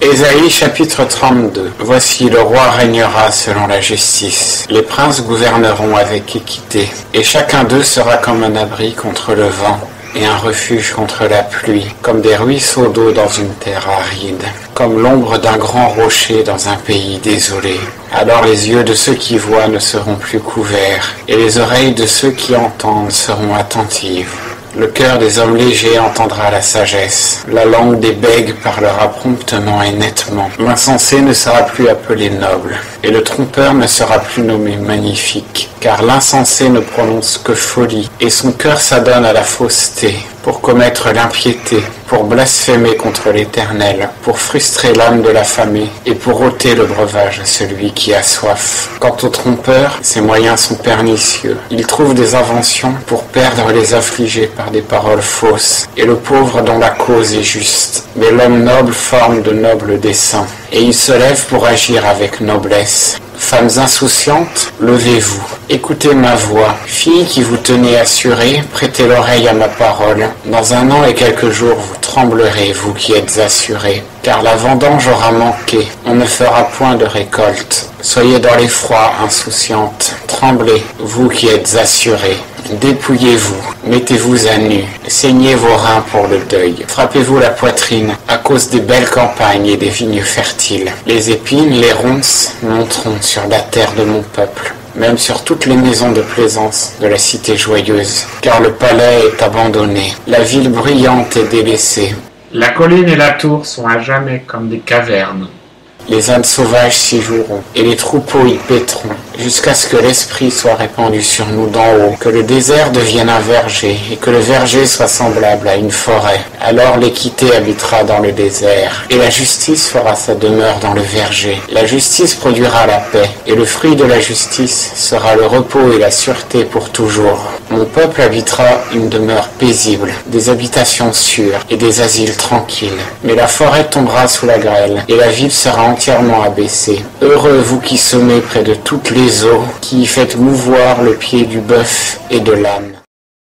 Ésaïe chapitre 32. Voici, le roi régnera selon la justice. Les princes gouverneront avec équité, et chacun d'eux sera comme un abri contre le vent, et un refuge contre la pluie, comme des ruisseaux d'eau dans une terre aride, comme l'ombre d'un grand rocher dans un pays désolé. Alors les yeux de ceux qui voient ne seront plus couverts, et les oreilles de ceux qui entendent seront attentives. Le cœur des hommes légers entendra la sagesse. La langue des bègues parlera promptement et nettement. L'insensé ne sera plus appelé noble, et le trompeur ne sera plus nommé magnifique. Car l'insensé ne prononce que folie, et son cœur s'adonne à la fausseté, pour commettre l'impiété, pour blasphémer contre l'Éternel, pour frustrer l'âme de l'affamé, et pour ôter le breuvage à celui qui a soif. Quant au trompeur, ses moyens sont pernicieux. Il trouve des inventions pour perdre les affligés par des paroles fausses, et le pauvre dont la cause est juste. Mais l'homme noble forme de nobles desseins, et il se lève pour agir avec noblesse. Femmes insouciantes, levez-vous, écoutez ma voix. Filles qui vous tenez assurées, prêtez l'oreille à ma parole. Dans 1 an et quelques jours, vous tremblerez, vous qui êtes assurés. Car la vendange aura manqué, on ne fera point de récolte. Soyez dans l'effroi, insouciantes. Tremblez, vous qui êtes assurés. Dépouillez-vous, mettez-vous à nu, saignez vos reins pour le deuil. Frappez-vous la poitrine à cause des belles campagnes et des vignes fertiles. Les épines, les ronces monteront sur la terre de mon peuple, même sur toutes les maisons de plaisance de la cité joyeuse. Car le palais est abandonné, la ville brillante est délaissée. La colline et la tour sont à jamais comme des cavernes. Les ânes sauvages s'y joueront, et les troupeaux y paîtront, jusqu'à ce que l'Esprit soit répandu sur nous d'en haut, que le désert devienne un verger, et que le verger soit semblable à une forêt. Alors l'équité habitera dans le désert, et la justice fera sa demeure dans le verger. La justice produira la paix, et le fruit de la justice sera le repos et la sûreté pour toujours. Mon peuple habitera une demeure paisible, des habitations sûres et des asiles tranquilles. Mais la forêt tombera sous la grêle, et la ville sera entièrement abaissée. Heureux vous qui semez près de toutes les eaux, qui y faites mouvoir le pied du bœuf et de l'âne.